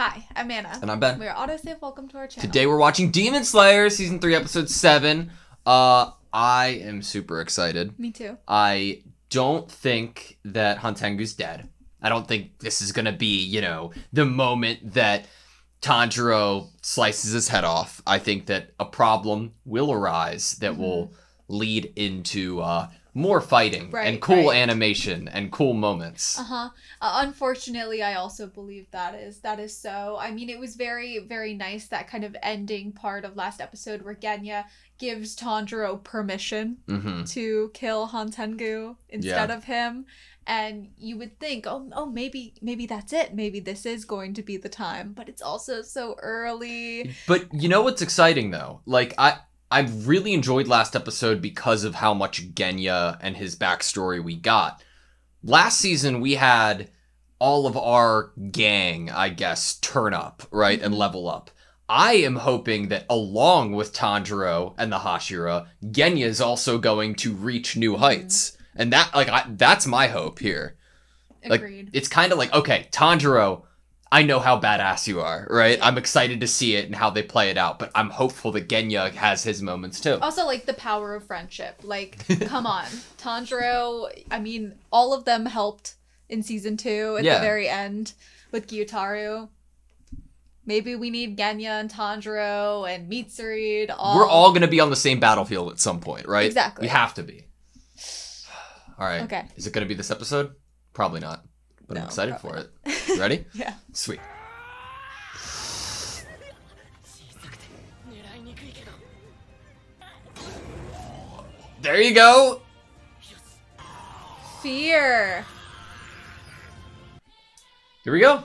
Hi, I'm Anna. And I'm Ben. We're Autosave. Welcome to our channel. Today we're watching Demon Slayer Season 3, Episode 7. I am super excited. Me too. I don't think that Hantengu's dead. I don't think this is gonna be, you know, the moment that Tanjiro slices his head off. I think that a problem will arise that will lead into more fighting and cool animation and cool moments. Unfortunately, I also believe that is so. I mean, it was very, very nice, that kind of ending part of last episode where Genya gives Tanjiro permission to kill Hantengu instead of him. And you would think, oh, maybe that's it. Maybe this is going to be the time. But it's also so early. But you know what's exciting, though? Like, I really enjoyed last episode because of how much Genya and his backstory we got. Last season, we had all of our gang, I guess, turn up, right, and level up. I am hoping that along with Tanjiro and the Hashira, Genya is also going to reach new heights. And that, like, that's my hope here. Agreed. Like, it's kind of like, okay, Tanjiro, I know how badass you are, right? I'm excited to see it and how they play it out, but I'm hopeful that Genya has his moments too. Also, like, the power of friendship. Like, come on. Tanjiro, I mean, all of them helped in Season 2 at the very end with Gyutaru. Maybe we need Genya and Tanjiro and Mitsuri to all... We're all going to be on the same battlefield at some point, right? Exactly. We have to be. All right. Okay. Is it going to be this episode? Probably not. But No, I'm excited probably for it. You ready? Yeah. Sweet. There you go. Fear. Here we go.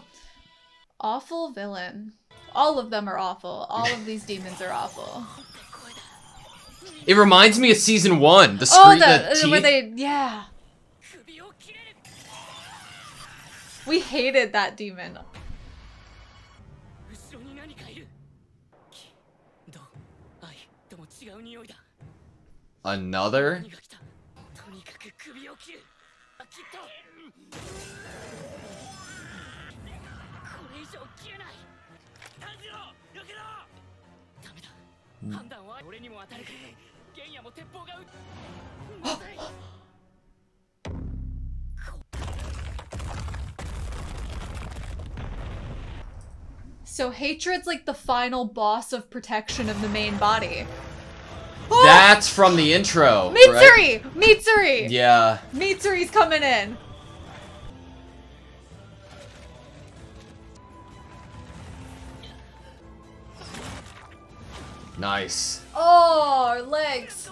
Awful villain. All of them are awful. All of these demons are awful. It reminds me of Season 1. The Oh, screen, the teeth. where they... Yeah. We hated that demon. Another? So Hatred's like the final boss of protection of the main body. That's from the intro. Mitsuri! Right? Mitsuri! Yeah. Mitsuri's coming in. Nice. Oh, our legs.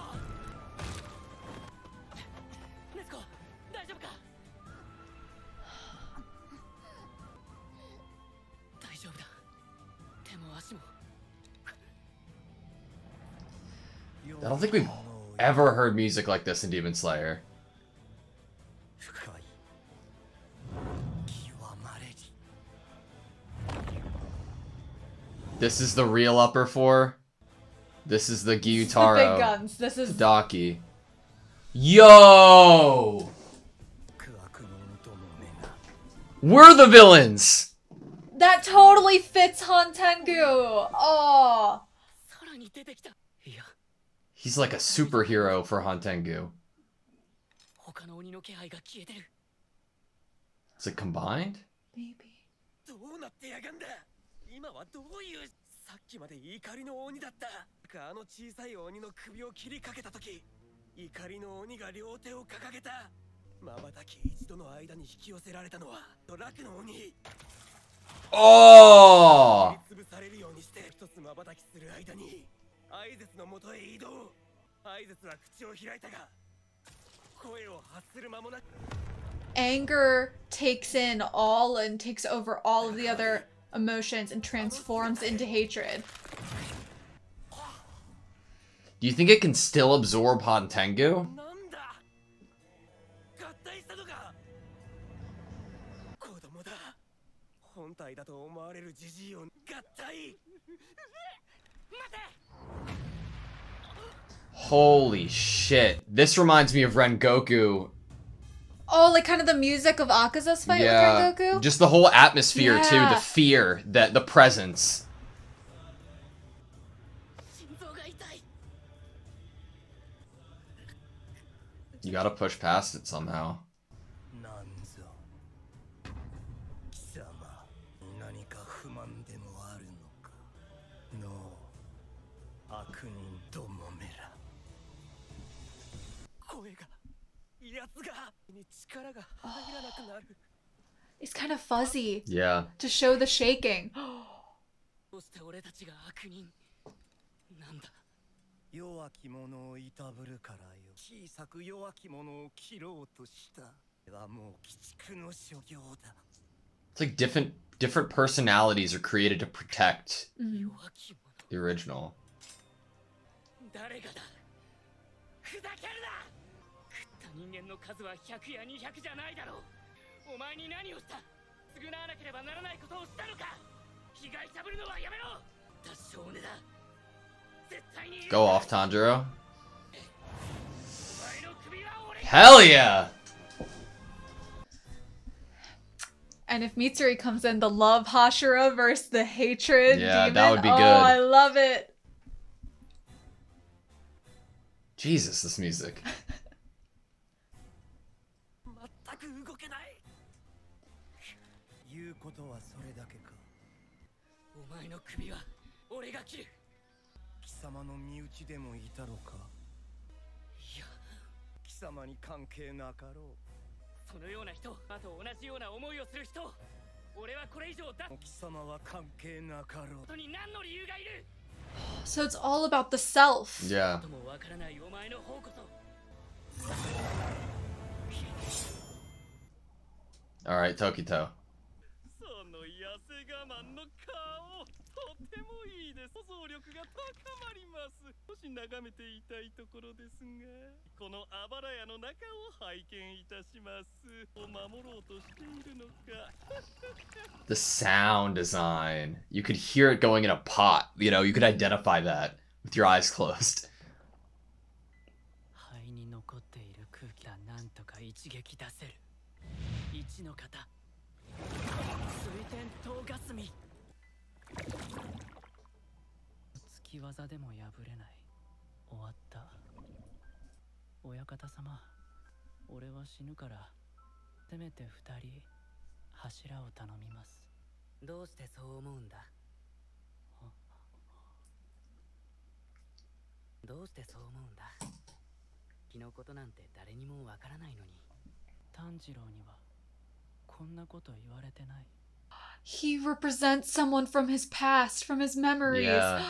I don't think we've ever heard music like this in Demon Slayer. This is the real upper four. This is the Gyutaro. The big guns. This is Tadaki. Yo! We're the villains! that totally fits Hantengu. Oh. He's like a superhero for Hantengu. Is it combined? Maybe. さっきまで怒りの鬼だった。あの小さい鬼の首を切りかけたとき、怒りの鬼が両手を掲げた。瞬き一度の間に引き寄せられたのはドラクの鬼。Oh! 潰されるようにして一つ瞬きする間に、アイゼスの元へ移動。アイゼスは口を開いたが、声を発する間もなく。 Anger takes in all and takes over all of the other emotions and transforms into hatred. Do you think it can still absorb Hantengu? なんだ。合体したのか。子供だ。本体だと思われるジジイを合体。待て。 Holy shit. This reminds me of Rengoku. Oh, like kind of the music of Akaza's fight with Rengoku? Just the whole atmosphere, too. Yeah. The fear, the presence. You gotta push past it somehow. It's kind of fuzzy. Yeah. To show the shaking. 弱き者をいたぶるからよ。小さく弱き者を切ろうとした。はもう鬼畜の所業だ。It's like different personalities are created to protect the original. 誰がだ。ふざけるな。食った人間の数は100や200じゃないだろう。お前に何をした。償わなければならないことをしたのか。被害者ぶるのはやめろ。多少ねだ。 Go off, Tanjiro. Hell yeah! And if Mitsuri comes in, the love Hashira versus the hatred demon. That would be good. Oh, I love it. Jesus, this music. 全く動けない。言うことはそれだけか。お前の首は俺が切る。 貴様の身内でもいたろか。いや、貴様に関係なかろう。そのような人、あと同じような思いをする人、俺はこれ以上だ。貴様は関係なかろう。とに何の理由がいる。So it's all about the self. Yeah. ともわからないお前の方こそ。All right, Tokito. その痩せ我慢の顔。 とてもいいです。想像力が高まります。少し眺めていたいところですが、このあばら屋の中を拝見いたします。を守ろうとしているのか。The sound design. You could hear it going in a pot. You know, you could identify that with your eyes closed. 肺に残っている空気がなんとか一撃出せる。一の型。水天糖ガスミ。 月技でも破れない。終わった。親方様、俺は死ぬから、せめて二人柱を頼みます。どうしてそう思うんだ。どうしてそう思うんだ。気のことなんて誰にもわからないのに。炭治郎にはこんなこと言われてない。 He represents someone from his past, from his memories. Yeah.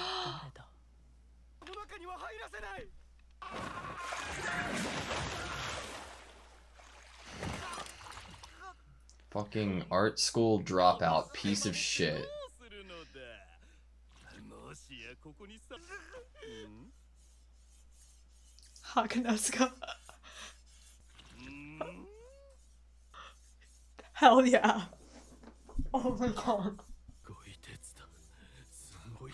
Fucking art school dropout piece of shit. Hakanesuka. Hell yeah. Oh my god.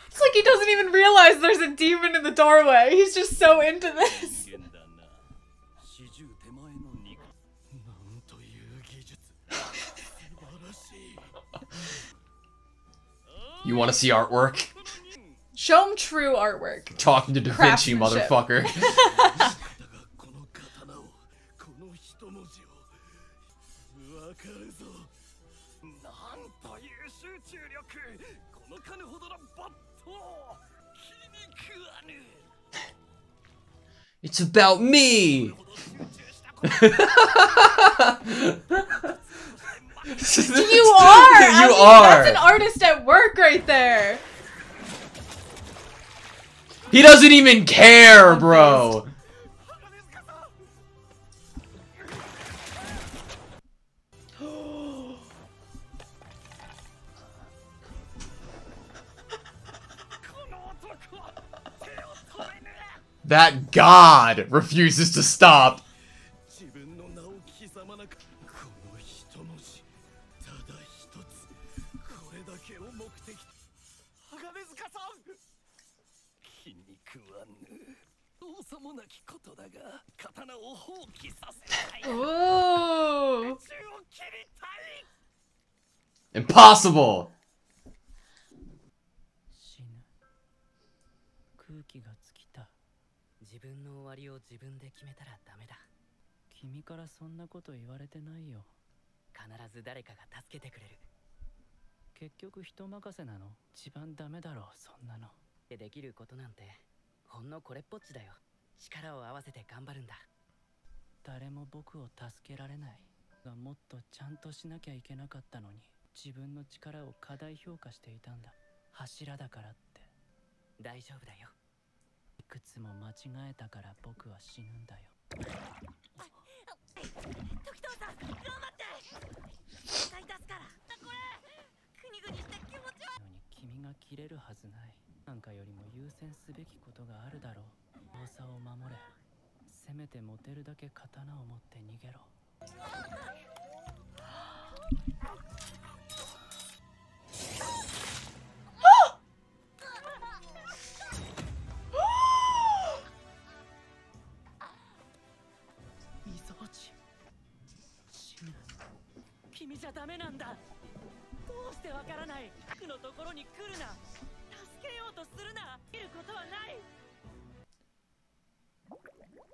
It's like he doesn't even realize there's a demon in the doorway. He's just so into this. You want to see artwork? Show him true artwork. Talking to Da Vinci, motherfucker. It's about me! You are! You are! That's an artist at work right there! He doesn't even care, bro! That god refuses to stop. Ooh. Impossible! 死ぬ空気が尽きた自分の終わりを自分で決めたらダメだ君からそんなこと言われてないよ必ず誰かが助けてくれる結局人任せなの一番ダメだろそんなのできることなんてほんのこれっぽっちだよ力を合わせて頑張るんだ誰も僕を助けられないがもっとちゃんとしなきゃいけなかったのに自分の力を過大評価していたんだ柱だからって大丈夫だよいくつも間違えたから僕は死ぬんだよ時藤さん頑張って絶対助からこれグニグニして気持ち悪いのに君が切れるはずないなんかよりも優先すべきことがあるだろう王座を守れせめて持てるだけ刀を持って逃げろ君じゃダメなんだどうしてわからない僕のところに来るな助けようとするな見ることはない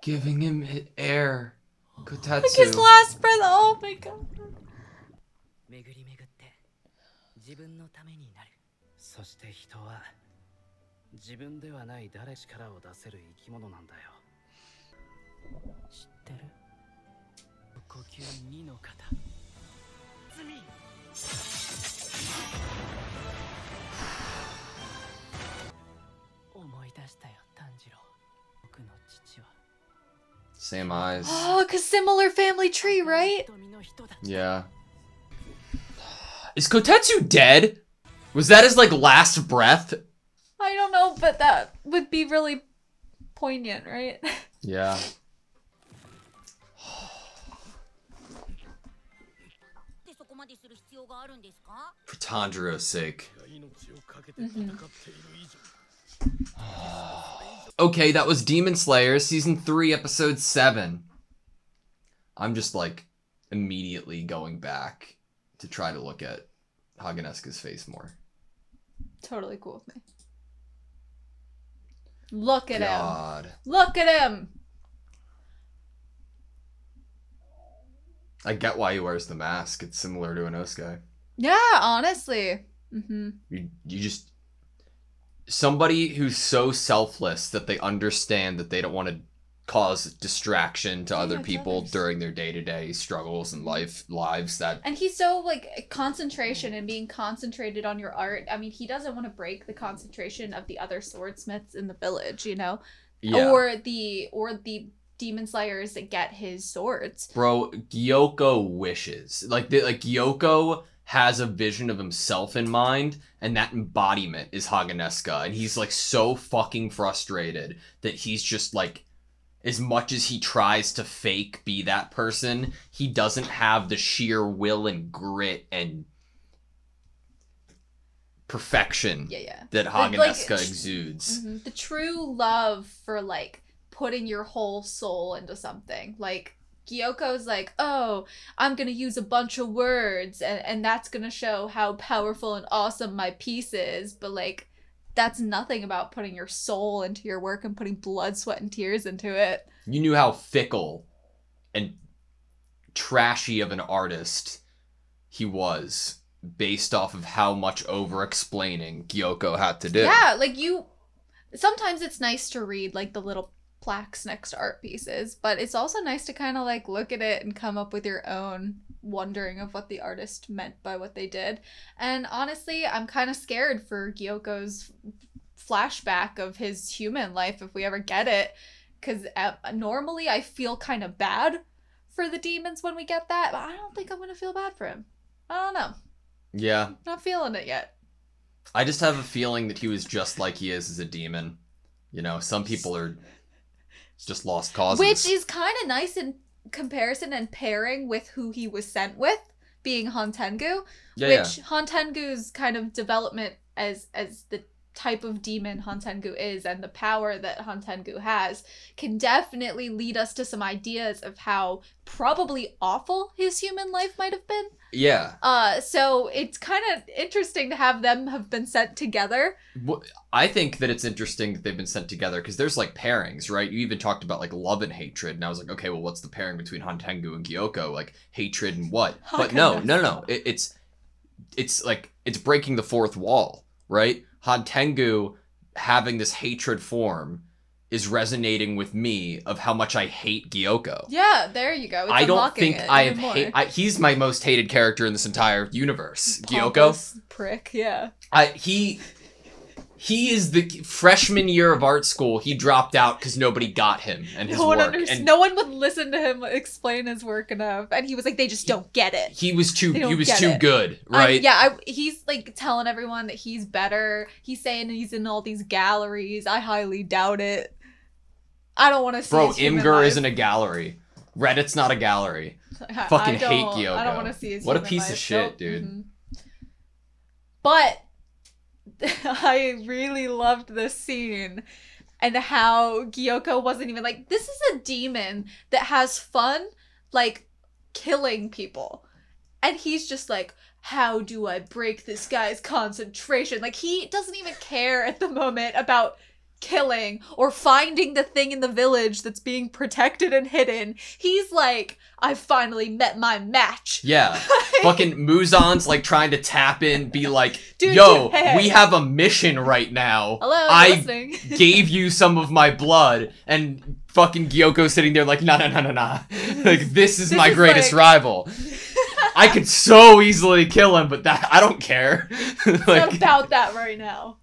Giving him air. Kotetsu. Like his last breath. Oh my god. 巡り巡って自分のためになるそして人は自分ではない誰力を出せる生き物なんだよ知ってる呼吸2の方罪思い出したよ炭治郎僕の父は Same eyes. Oh, cause similar family tree, right? Yeah. Is Kotetsu dead? Was that his, like, last breath? I don't know, but that would be really poignant, right? Yeah. For Tanjiro's sake. Okay, that was Demon Slayer, Season 3, Episode 7. I'm just, like, immediately going back to try to look at Haganesuka's face more. Totally cool with me. Look at God. him. Look at him. I get why he wears the mask. It's similar to Inosuke. Yeah, honestly. Mm-hmm. You just... Somebody who's so selfless that they understand that they don't want to cause distraction to other people during their day-to-day struggles and lives that... And he's so, like, concentration and being concentrated on your art. I mean, he doesn't want to break the concentration of the other swordsmiths in the village, you know? Yeah. Or the demon slayers that get his swords. Bro, Gyoko wishes. Like Gyoko has a vision of himself in mind, and that embodiment is Haganesuka. And he's, like, so fucking frustrated that he's just, like, as much as he tries to fake be that person, he doesn't have the sheer will and grit and perfection that Haganesuka exudes. Mm-hmm. The true love for, like, putting your whole soul into something. Like, Gyoko's like, oh, I'm gonna use a bunch of words and that's gonna show how powerful and awesome my piece is, but, like, that's nothing about putting your soul into your work and putting blood, sweat, and tears into it. You knew how fickle and trashy of an artist he was based off of how much over-explaining Gyoko had to do. Yeah, like, sometimes it's nice to read, like, the little plaques next to art pieces, but it's also nice to kind of, like, look at it and come up with your own wondering of what the artist meant by what they did. And honestly, I'm kind of scared for Gyoko's flashback of his human life if we ever get it, because normally I feel kind of bad for the demons when we get that, but I don't think I'm gonna feel bad for him. I don't know. Yeah. Not feeling it yet. I just have a feeling that he was just like he is as a demon. You know, some people are just lost causes. Which is kind of nice in comparison and pairing with who he was sent with, being Hontengu. Yeah, Hontengu's kind of development as the type of demon Hantengu is and the power that Hantengu has can definitely lead us to some ideas of how probably awful his human life might have been. Yeah. So it's kind of interesting to have them have been sent together. I think that it's interesting that they've been sent together because there's like pairings, right? You even talked about like love and hatred, and I was like, okay, well, what's the pairing between Hantengu and Gyoko? Like hatred and what? But no. It's like it's breaking the fourth wall, right? Hantengu having this hatred form is resonating with me of how much I hate Gyoko. Yeah, there you go. It's I don't think he's my most hated character in this entire universe. Pompous Gyoko. Prick, yeah. He is the freshman year of art school. He dropped out because nobody got him and his work. No one would listen to him explain his work enough, and he was like, "They just don't get it." He was too good, right? He's like telling everyone that he's better. He's saying he's in all these galleries. I highly doubt it. I don't want to see. Bro, Imgur isn't a gallery. Reddit's not a gallery. Fucking hate Gyoko. I don't want to see his. What a piece of shit, dude. Mm-hmm. But I really loved this scene and how Gyoko wasn't even like, this is a demon that has fun, like, killing people. And he's just like, how do I break this guy's concentration? Like, he doesn't even care at the moment about killing or finding the thing in the village that's being protected and hidden. He's like, I finally met my match. Yeah. Fucking Muzan's like trying to tap in, be like, dude, hey, we have a mission right now. Hello, I gave you some of my blood. And fucking Gyoko sitting there like, nah. Like, this is my greatest rival. I could so easily kill him, but I don't care. It's not about that right now.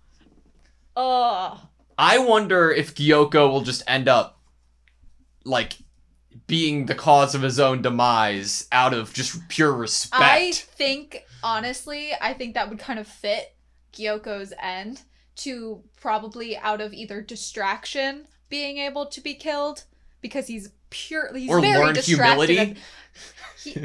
I wonder if Gyoko will just end up, like, being the cause of his own demise out of just pure respect. I think that would kind of fit Gyoko's end to probably out of either distraction being able to be killed because he's very distracted. Humility.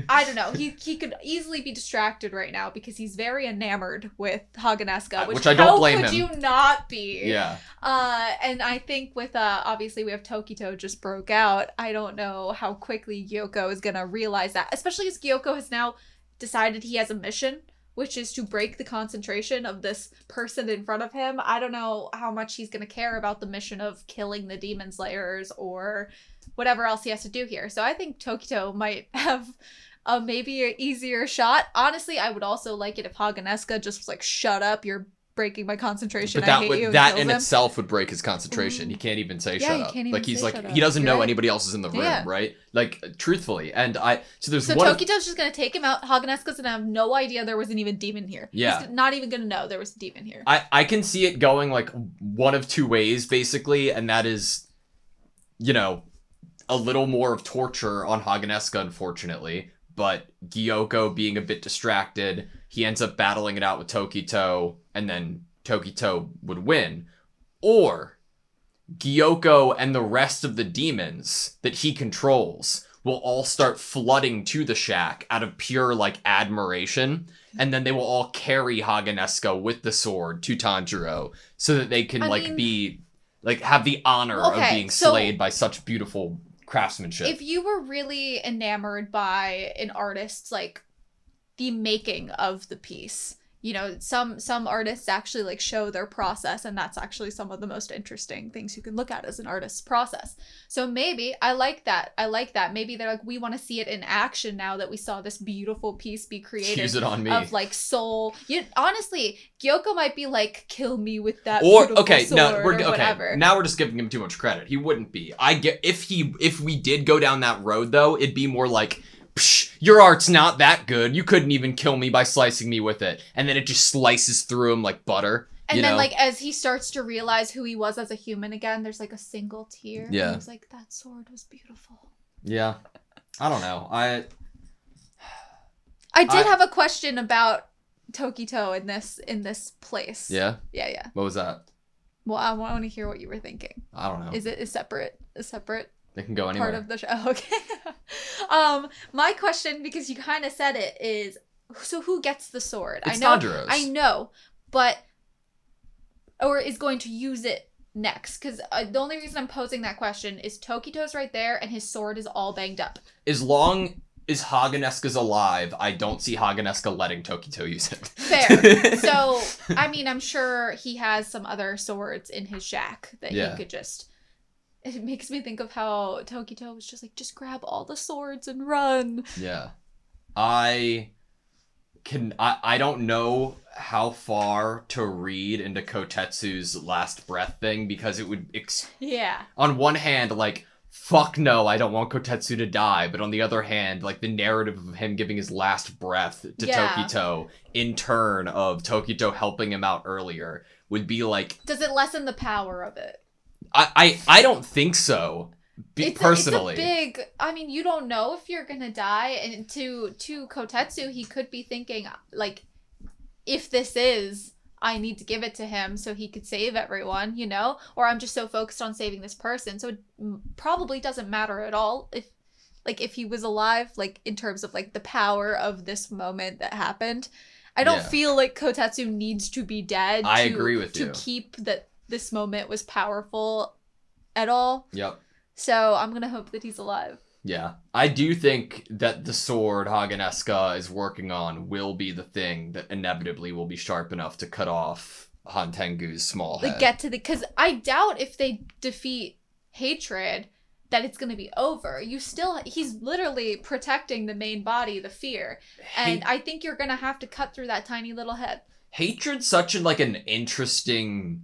I don't know. He could easily be distracted right now because he's very enamored with Haganeska, which I don't blame him. How could you not be? Yeah. And I think with obviously we have Tokito just broke out. I don't know how quickly Gyoko is gonna realize that, especially as Gyoko has now decided he has a mission, which is to break the concentration of this person in front of him. I don't know how much he's gonna care about the mission of killing the demon slayers or whatever else he has to do here. So I think Tokito might have maybe an easier shot. Honestly, I would also like it if Haganeska just was like, shut up, you're breaking my concentration. But that in itself would break his concentration. He can't even say shut up. Can't even he's say like, shut up. He doesn't know anybody else is in the room, right? Like, truthfully. And so Tokito's just gonna take him out. Haganeska's gonna have no idea there was an even demon here. Yeah. He's not even gonna know there was a demon here. I can see it going like one of two ways, basically, and that is, you know, a little more of torture on Haganeska, unfortunately, but Gyoko being a bit distracted, he ends up battling it out with Tokito, and then Tokito would win. Or Gyoko and the rest of the demons that he controls will all start flooding to the shack out of pure, like, admiration, and then they will all carry Haganeska with the sword to Tanjiro so that they can, have the honor of being slayed by such beautiful craftsmanship. If you were really enamored by an artist's, like, the making of the piece, you know, some artists actually like show their process, and that's actually some of the most interesting things you can look at as an artist's process. So maybe I like that. Maybe they're like, we want to see it in action now that we saw this beautiful piece be created. Use it on me. Of like soul. Honestly, Gyoko might be like, kill me with that beautiful sword or whatever. Now we're just giving him too much credit. He wouldn't be. If we did go down that road though, it'd be more like, psh, your art's not that good. You couldn't even kill me by slicing me with it. And then it just slices through him like butter. And then, like, as he starts to realize who he was as a human again, there's, like, a single tear. Yeah. And he's like, that sword was beautiful. Yeah. I don't know. I did have a question about Tokito in this place. Yeah? Yeah. What was that? Well, I want to hear what you were thinking. I don't know. Is it a separate... They can go anywhere. Part of the show. Okay. My question, because you kind of said it, is, so who gets the sword? It's Tanjiro's. I know, but or is going to use it next? Because the only reason I'm posing that question is Tokito's right there and his sword is all banged up. As long as Haganeska's alive, I don't see Haganeska letting Tokito use it. Fair. So, I mean, I'm sure he has some other swords in his shack that he could just... It makes me think of how Tokito was just like, just grab all the swords and run. Yeah. I don't know how far to read into Kotetsu's last breath thing, because it would... On one hand, like, fuck no, I don't want Kotetsu to die. But on the other hand, like, the narrative of him giving his last breath to Tokito in turn of Tokito helping him out earlier would be like... Does it lessen the power of it? I don't think so. Personally. It's a big... I mean, you don't know if you're gonna die. And to Kotetsu, he could be thinking, like, if this is... I need to give it to him so he could save everyone, you know? Or I'm just so focused on saving this person. So it probably doesn't matter at all if he was alive, like, in terms of, like, the power of this moment that happened. I don't feel like Kotetsu needs to be dead. I agree with you. To keep that this moment was powerful at all. Yep. So I'm going to hope that he's alive. Yeah. I do think that the sword Haganeska is working on will be the thing that inevitably will be sharp enough to cut off Hantengu's small head. Because I doubt if they defeat Hatred that it's going to be over. He's literally protecting the main body, the fear. And I think you're going to have to cut through that tiny little head. Hatred's such an interesting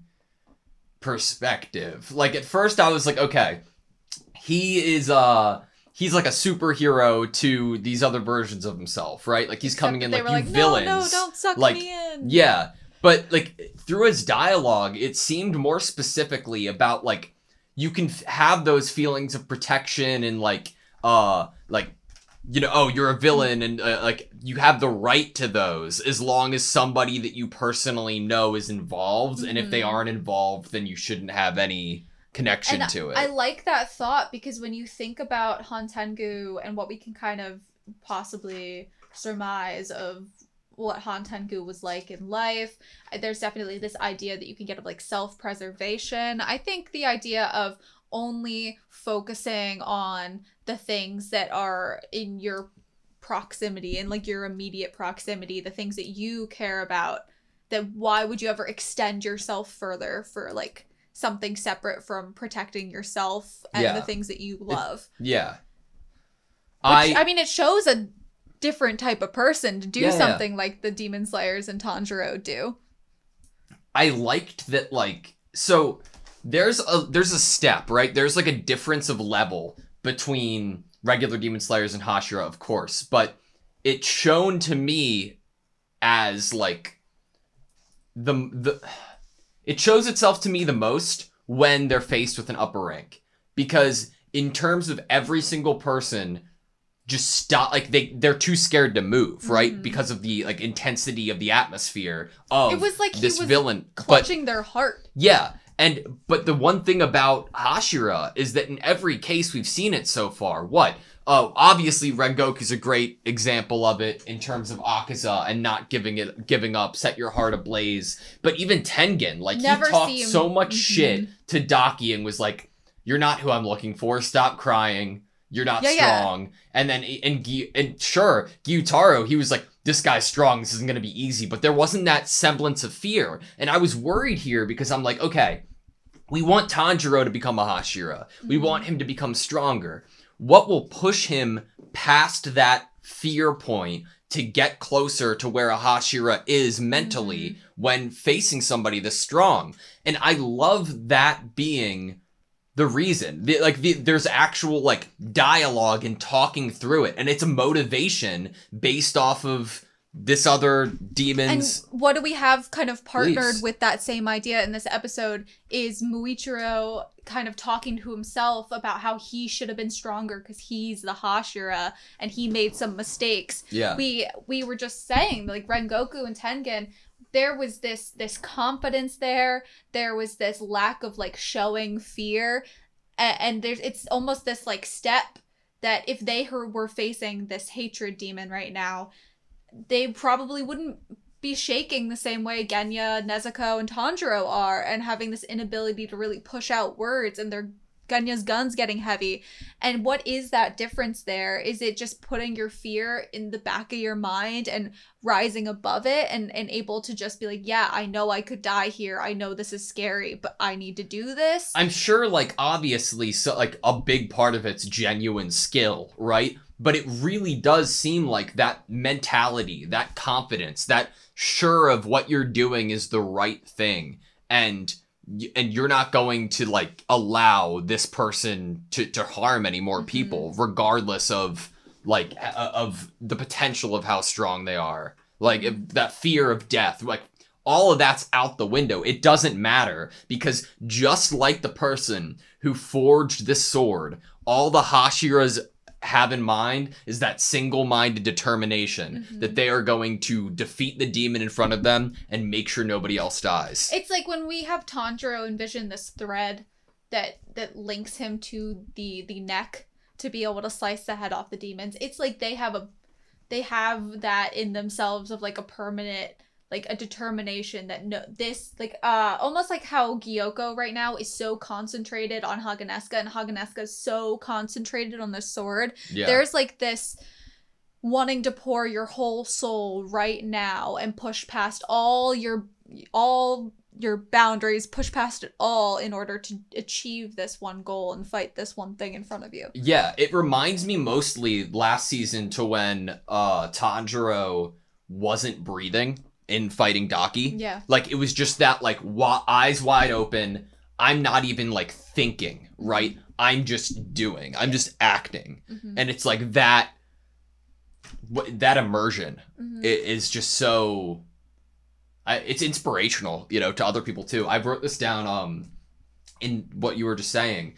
perspective. Like, at first I was like, okay, he's like a superhero to these other versions of himself, right? Like, he's coming in like, you villains. No, don't suck me in. Yeah. But, like, through his dialogue, it seemed more specifically about, like, you can have those feelings of protection and, like, you know, oh, you're a villain and, like, you have the right to those as long as somebody that you personally know is involved. Mm-hmm. And if they aren't involved, then you shouldn't have any connection to it. I like that thought, because when you think about Hantengu and what we can kind of possibly surmise of what Hantengu was like in life, there's definitely this idea that you can get of, like, self-preservation. I think the idea of only focusing on the things that are in your proximity and, like, your immediate proximity, the things that you care about, that why would you ever extend yourself further for, like, something separate from protecting yourself and the things that you love. I mean, it shows a different type of person to do something like the Demon Slayers and Tanjiro do. I liked that, like, so there's a step, right? There's, like, a difference of level between regular Demon Slayers and Hashira, of course, but it's shown to me as, like, it shows itself to me the most when they're faced with an upper rank. Because in terms of every single person just stop, like, they're too scared to move, right? Because of the, like, intensity of the atmosphere of it was like this he was villain clutching their heart. Yeah. But the one thing about Hashira is that in every case we've seen it so far, obviously Rengoku's a great example of it in terms of Akaza and not giving up, set your heart ablaze. But even Tengen, like, he talked so much shit to Daki and was like, you're not who I'm looking for, stop crying, you're not strong. And then, sure, Gyutaro, he was like, this guy's strong, this isn't gonna be easy. But there wasn't that semblance of fear. And I was worried here because I'm like, okay, we want Tanjiro to become a Hashira. We want him to become stronger. What will push him past that fear point to get closer to where a Hashira is mentally when facing somebody this strong? And I love that being the reason. There's actual, like, dialogue and talking through it. And it's a motivation based off of this other demon's... And what do we have kind of partnered with that same idea in this episode is Muichiro kind of talking to himself about how he should have been stronger because he's the Hashira and he made some mistakes. Yeah. We were just saying, like, Rengoku and Tengen, there was this confidence there. There was this lack of, like, showing fear. And it's almost this, like, step that if they were facing this hatred demon right now, they probably wouldn't be shaking the same way Genya, Nezuko, and Tanjiro are, and having this inability to really push out words, and Genya's gun's getting heavy. And what is that difference there? Is it just putting your fear in the back of your mind and rising above it and able to just be like, yeah, I know I could die here. I know this is scary, but I need to do this. I'm sure, like, obviously, so, like, a big part of it's genuine skill, right? But it really does seem like that mentality, that confidence, that sure of what you're doing is the right thing. And you're not going to, like, allow this person to harm any more people, regardless of, like, of the potential of how strong they are. Like, if that fear of death, like, all of that's out the window. It doesn't matter, because just like the person who forged this sword, all the Hashiras have in mind is that single-minded determination that they are going to defeat the demon in front of them and make sure nobody else dies. It's like when we have Tanjiro envision this thread that links him to the neck to be able to slice the head off the demons. It's like they have that in themselves of like a permanent, like a determination that no, this, like, almost like how Gyoko right now is so concentrated on Haganeska, and Haganeska is so concentrated on the sword. Yeah. There's like this wanting to pour your whole soul right now and push past all your boundaries, push past it all in order to achieve this one goal and fight this one thing in front of you. Yeah, it reminds me mostly last season to when Tanjiro wasn't breathing in fighting Daki. Yeah. Like, it was just that, like, eyes wide open. I'm not even, like, thinking, right? I'm just doing. I'm just acting. And it's like that immersion is just so... it's inspirational, you know, to other people, too. I wrote this down in what you were just saying.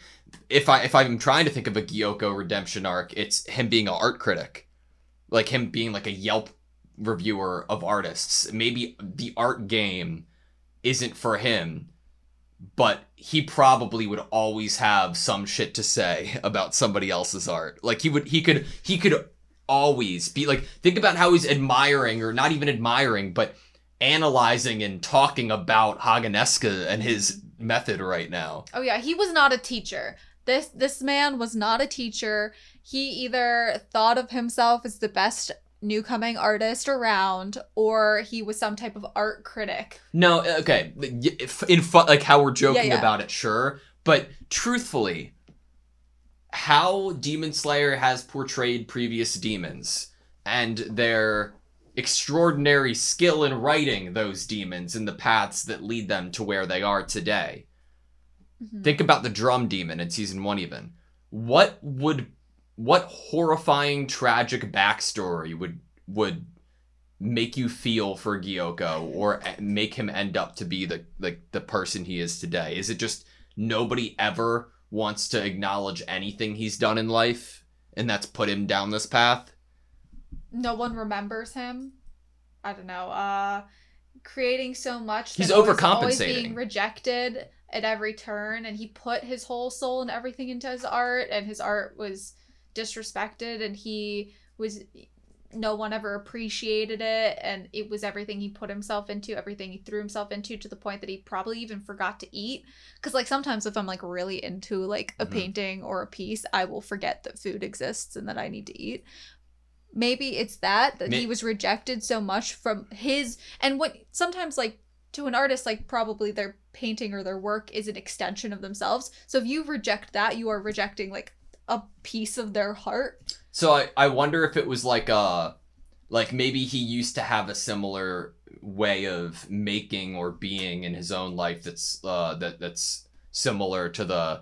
If I'm trying to think of a Gyoko redemption arc, it's him being an art critic. Like, him being, like, a Yelp reviewer of artists. Maybe the art game isn't for him, but he probably would always have some shit to say about somebody else's art. Like, he could always be like, think about how he's admiring, or not even admiring, but analyzing and talking about Haganeska and his method right now. Oh yeah, he was not a teacher. This man was not a teacher. He either thought of himself as the best new-coming artist around, or he was some type of art critic. No, okay, like how we're joking about it, sure, but truthfully, how Demon Slayer has portrayed previous demons and their extraordinary skill in writing those demons in the paths that lead them to where they are today. Think about the drum demon in season 1 even. What horrifying, tragic backstory would make you feel for Gyoko, or make him end up to be the person he is today? Is it just nobody ever wants to acknowledge anything he's done in life, and that's put him down this path? No one remembers him. I don't know. Creating so much. He's overcompensating. Always being rejected at every turn, and he put his whole soul and everything into his art, and his art was disrespected, and no one ever appreciated it, and it was everything he put himself into, everything he threw himself into, to the point that he probably even forgot to eat. Because, like, sometimes if I'm, like, really into, like, a painting or a piece, I will forget that food exists and that I need to eat. Maybe it's that he was rejected so much from his... And what sometimes, like, to an artist, like, probably their painting or their work is an extension of themselves. So if you reject that, you are rejecting, like, a piece of their heart. So I wonder if it was like maybe he used to have a similar way of making or being in his own life that's similar to the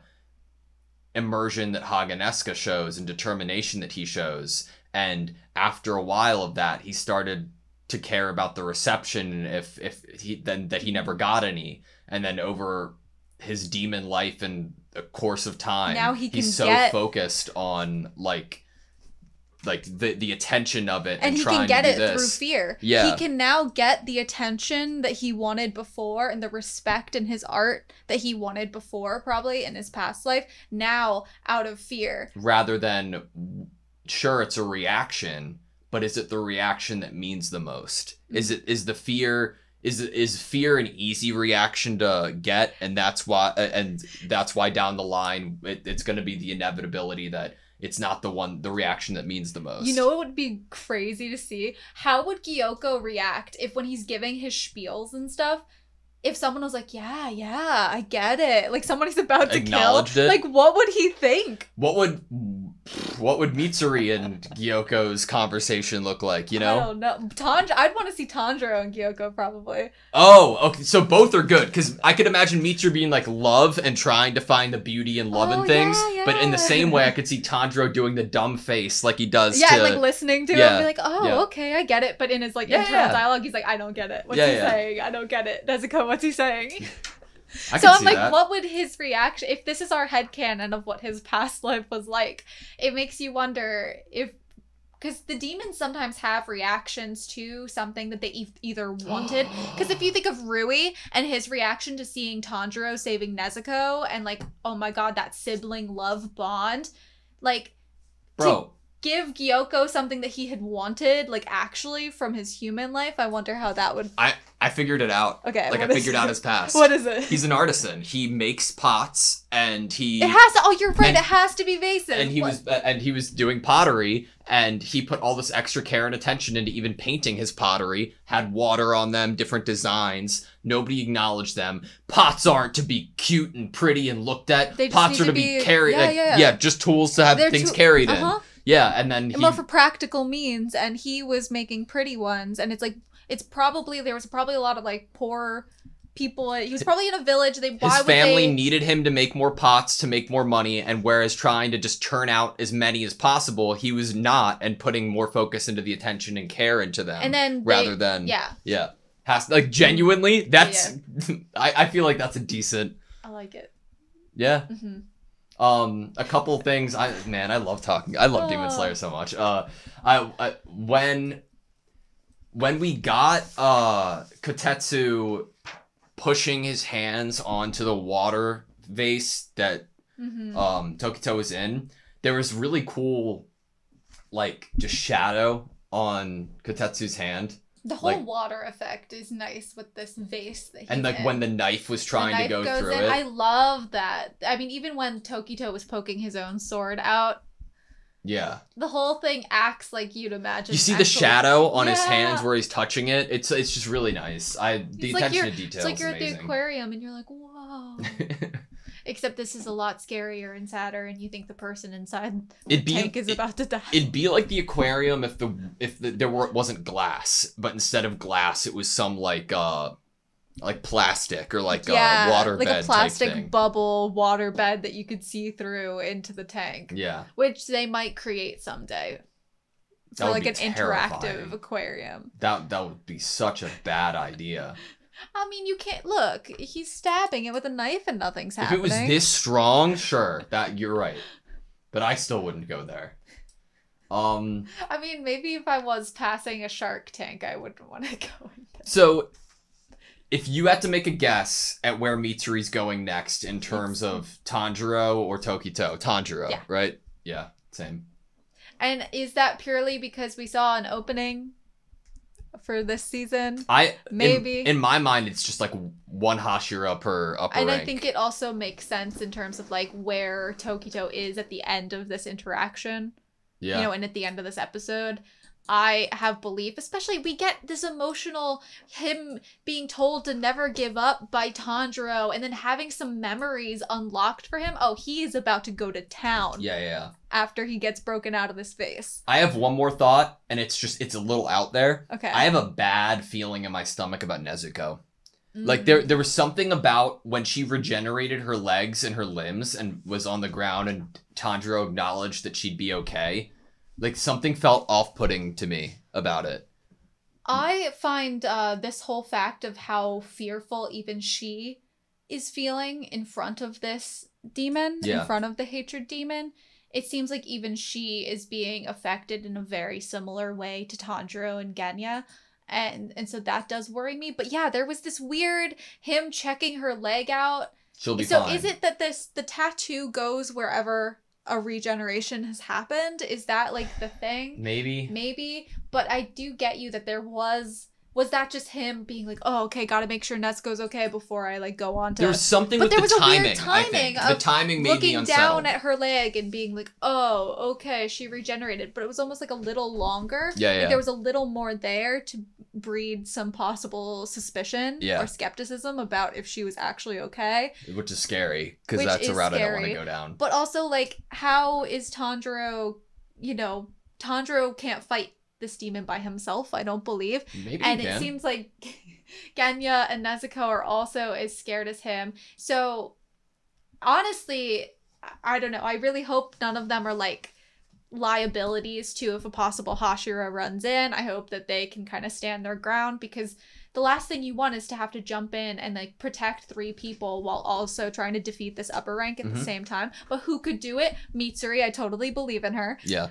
immersion that Haganeska shows and determination that he shows. And after a while of that, he started to care about the reception, if he never got any, and then over his demon life and a course of time, now he's so focused on like the attention of it, and he can get it through fear. Yeah, he can now get the attention that he wanted before, and the respect in his art that he wanted before, probably in his past life, now out of fear, rather than, sure, it's a reaction, but is it the reaction that means the most? Is the fear... Is fear an easy reaction to get, and that's why down the line it's going to be the inevitability that it's not the reaction that means the most. You know what would be crazy to see? How would Gyoko react if when he's giving his spiels and stuff, if someone was like, yeah, I get it. Like somebody's about to Acknowledged kill. it? Like what would he think? What would Mitsuri and Gyoko's conversation look like, you know? I don't know. I'd want to see Tanjiro and Gyoko probably. Oh, okay. So both are good, because I could imagine Mitsuru being like love and trying to find the beauty in love and things. Yeah. But in the same way, I could see Tanjiro doing the dumb face like he does Yeah, to... like listening to him and be like, oh, okay, I get it. But in his like internal dialogue, he's like, I don't get it. What's he saying? I don't get it. Nezuko, what's he saying? So I'm like, what would his reaction, if this is our headcanon of what his past life was like, it makes you wonder if, because the demons sometimes have reactions to something that they either wanted. Because if you think of Rui and his reaction to seeing Tanjiro saving Nezuko and like, oh my god, that sibling love bond, like, bro, give Gyoko something that he had wanted, like actually from his human life, I wonder how that would... I figured it out. Okay. Like, I figured out his past. What is it? He's an artisan. He makes pots, and he... It has to... Oh, you're right. It has to be vases. And he was doing pottery, and he put all this extra care and attention into even painting his pottery, had water on them, different designs. Nobody acknowledged them. Pots aren't to be cute and pretty and looked at. Pots are to be carried. Yeah, just tools to have things carried in. Yeah, and then more for practical means, and he was making pretty ones, and it's like... there was probably a lot of like poor people. He was probably in a village. His family needed him to make more pots to make more money, and whereas trying to just churn out as many as possible, he was not, and putting more focus into the attention and care into them, and then rather than has like genuinely. That's I feel like that's a decent. I like it. Yeah. Mm-hmm. A couple things. I love talking. I love Demon Slayer so much. When we got Kotetsu pushing his hands onto the water vase that Tokito was in, there was really cool, like, just shadow on Kotetsu's hand. The whole water effect is nice with this vase that he's and like in. When the knife was trying to go through it. I love that. I mean, even when Tokito was poking his own sword out. Yeah. The whole thing acts like you'd imagine. You see the shadow on his hands where he's touching it. It's just really nice. The attention to detail is amazing. It's like you're at the aquarium and you're like, whoa. Except this is a lot scarier and sadder, and you think the person inside the tank is about to die. It'd be like the aquarium if there wasn't glass, but instead of glass, it was some like plastic or like a water bed, like a plastic type thing. Bubble water bed that you could see through into the tank. Yeah, which they might create someday. For like an interactive aquarium. That would be such a bad idea. I mean, you can't look. He's stabbing it with a knife and nothing's happening. If it was this strong, sure, that you're right, but I still wouldn't go there. I mean, maybe if I was passing a shark tank, I wouldn't want to go in there. So, if you had to make a guess at where Mitsuri's going next in terms of Tanjiro or Tokito, Tanjiro, right? Yeah, same. And is that purely because we saw an opening for this season? Maybe. In my mind, it's just like one Hashira per upper rank. I think it also makes sense in terms of like where Tokito is at the end of this interaction. Yeah. You know, and at the end of this episode. I have belief, especially we get this emotional, him being told to never give up by Tanjiro and then having some memories unlocked for him. Oh, he is about to go to town. Yeah. After he gets broken out of this vase. I have one more thought, and it's a little out there. Okay. I have a bad feeling in my stomach about Nezuko. Like there was something about when she regenerated her legs and her limbs and was on the ground and Tanjiro acknowledged that she'd be okay. Like, something felt off-putting to me about it. I find this whole fact of how fearful even she is feeling in front of this demon, in front of the hatred demon, it seems like even she is being affected in a very similar way to Tanjiro and Genya. And so that does worry me. But yeah, there was this weird, him checking her leg out. She'll be fine. So is it that the tattoo goes wherever a regeneration has happened. Is that like the thing? Maybe. But I do get you that there was that just him being like, oh, okay, gotta make sure Nezuko's okay before I like go on to. There's something with the timing. I think the timing made me unsettled. Looking down at her leg and being like, oh, okay, she regenerated, but it was almost like a little longer. Yeah. Like there was a little more there to breed some possible suspicion or skepticism about if she was actually okay. Which is scary, because that's a route I don't want to go down. But also, like, how is Tanjiro, Tanjiro can't fight this demon by himself, I don't believe. Maybe and it seems like Genya and Nezuko are also as scared as him. So, honestly, I don't know. I really hope none of them are, like, liabilities to if a possible Hashira runs in. I hope that they can kind of stand their ground, because the last thing you want is to have to jump in and like protect 3 people while also trying to defeat this upper rank at the same time. But who could do it? Mitsuri, I totally believe in her. Yeah.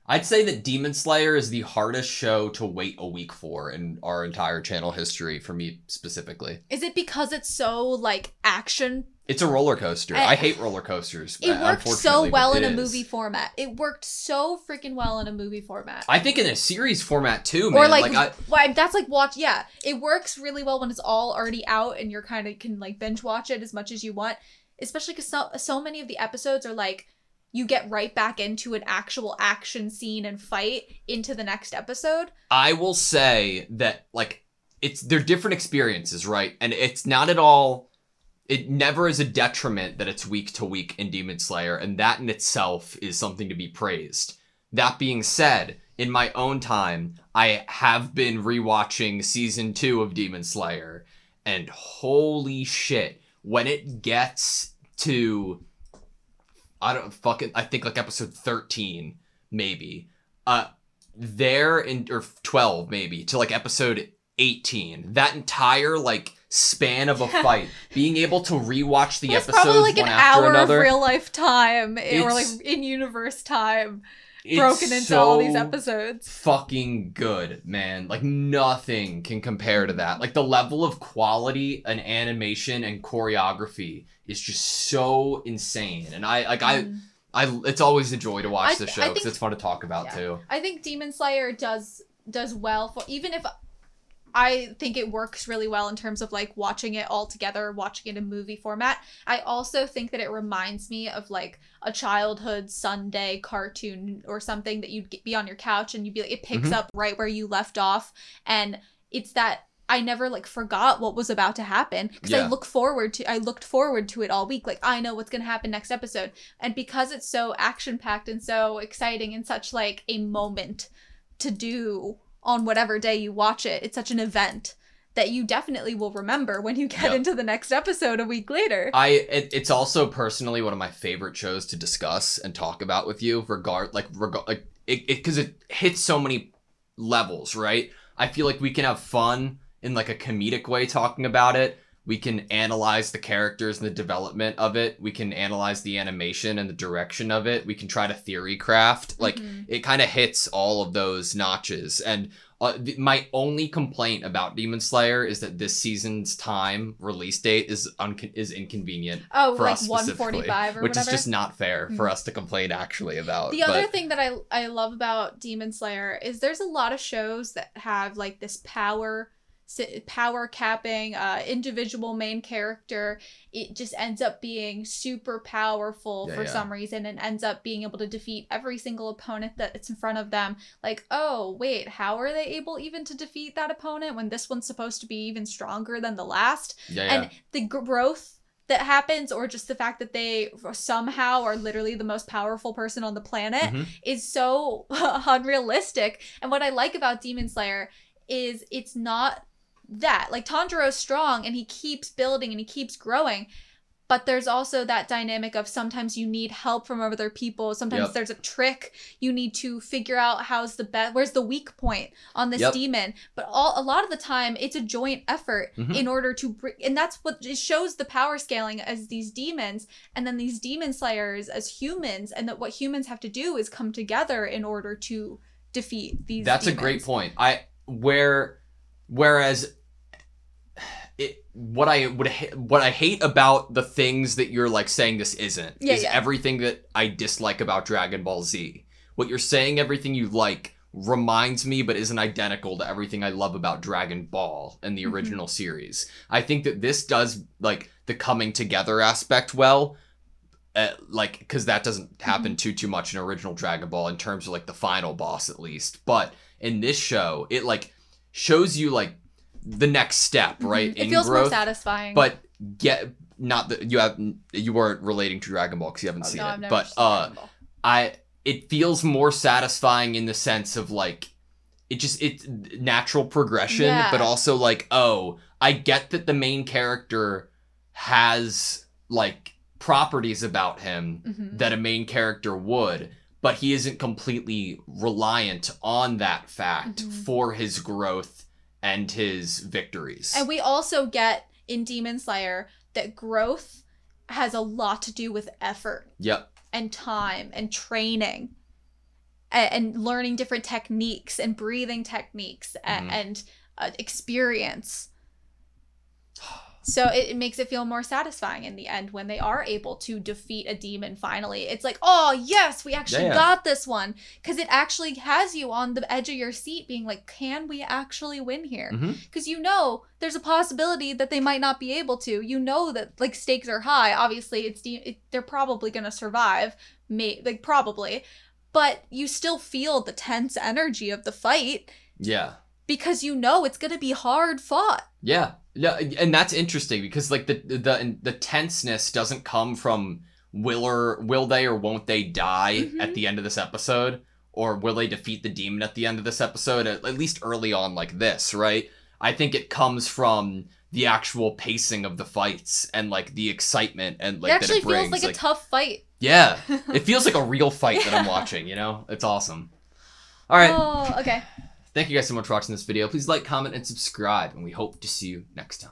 I'd say that Demon Slayer is the hardest show to wait a week for in our entire channel history, for me specifically. Is it because it's so like action? It's a roller coaster. I hate roller coasters. It worked so well in a movie format. It worked so freaking well in a movie format. I think in a series format too, man. Or like that's like watch. Yeah, it works really well when it's all already out and you're kind of can like binge watch it as much as you want. Especially because so many of the episodes are like you get right back into an actual action scene and fight into the next episode. I will say that like they're different experiences, right? And it's not at all. It never is a detriment that it's week to week in Demon Slayer, and that in itself is something to be praised. That being said, in my own time, I have been rewatching season 2 of Demon Slayer, and holy shit, when it gets to I think like episode 13 maybe, or 12 maybe, to like episode 18, that entire like span of a fight, being able to rewatch the episodes probably like one an after hour another, of real life time or like in universe time broken into all these episodes. Fucking good, man. Like nothing can compare to that. Like the level of quality and animation and choreography is just so insane. And I it's always a joy to watch the show because it's fun to talk about too. I think Demon Slayer does well for, even if I think it works really well in terms of like watching it all together, watching it in movie format. I also think that it reminds me of like a childhood Sunday cartoon or something that you'd be on your couch and you'd be like, it picks up right where you left off. And it's that I never like forgot what was about to happen because I looked forward to it all week. Like I know what's going to happen next episode. And because it's so action packed and so exciting and such like a moment to do on whatever day you watch it, it's such an event that you definitely will remember when you get into the next episode a week later. It's also personally one of my favorite shows to discuss and talk about with you, because it hits so many levels, right? I feel like we can have fun in like a comedic way talking about it. We can analyze the characters and the development of it. We can analyze the animation and the direction of it. We can try to theory craft. Like, it kind of hits all of those notches. And my only complaint about Demon Slayer is that this season's release date is inconvenient for like us specifically. 1:45 or which whatever. is just not fair for us to complain actually about. The other thing that I love about Demon Slayer is there's a lot of shows that have like this power capping individual main character. It just ends up being super powerful for some reason and ends up being able to defeat every single opponent that's in front of them. Like, oh wait, how are they able even to defeat that opponent when this one's supposed to be even stronger than the last? And the growth that happens, or just the fact that they somehow are literally the most powerful person on the planet is so unrealistic. And what I like about Demon Slayer is it's not that. Like, Tanjiro's strong and he keeps building and he keeps growing, but there's also that dynamic of sometimes you need help from other people. Sometimes there's a trick you need to figure out where's the weak point on this demon. But a lot of the time it's a joint effort in order to and that's what it shows, the power scaling as these demons, and then these demon slayers as humans, and that what humans have to do is come together in order to defeat these demons. A great point. Whereas what I hate about the things that you're like saying this isn't is everything that I dislike about Dragon Ball Z. What you're saying, everything you like, reminds me but isn't identical to everything I love about Dragon Ball and the original series. I think that this does like the coming together aspect well, like because that doesn't happen too much in original Dragon Ball in terms of like the final boss at least. But in this show, it like shows you like the next step, right? It feels growth, more satisfying. But not that you weren't relating to Dragon Ball because you haven't seen I've it. never But seen Dragon Ball. It feels more satisfying in the sense of like it's natural progression, but also like, oh, I get that the main character has like properties about him that a main character would, but he isn't completely reliant on that fact for his growth and his victories. And we also get in Demon Slayer that growth has a lot to do with effort. Yep. And time and training and learning different techniques and breathing techniques and experience. So it makes it feel more satisfying in the end when they are able to defeat a demon finally. It's like, oh, yes, we actually got this one. Because it actually has you on the edge of your seat being like, can we actually win here? Because you know there's a possibility that they might not be able to. You know that like stakes are high. Obviously, they're probably going to survive. Probably. But you still feel the tense energy of the fight. Yeah. Because you know it's going to be hard fought. Yeah. Yeah, and that's interesting because like the tenseness doesn't come from will they or won't they die at the end of this episode, or will they defeat the demon at the end of this episode, at least early on like this, right? I think it comes from the actual pacing of the fights and like the excitement and like that it brings. It actually feels like a tough fight. Yeah, it feels like a real fight that I'm watching, you know? It's awesome. All right. Oh, okay. Thank you guys so much for watching this video. Please like, comment, and subscribe, and we hope to see you next time.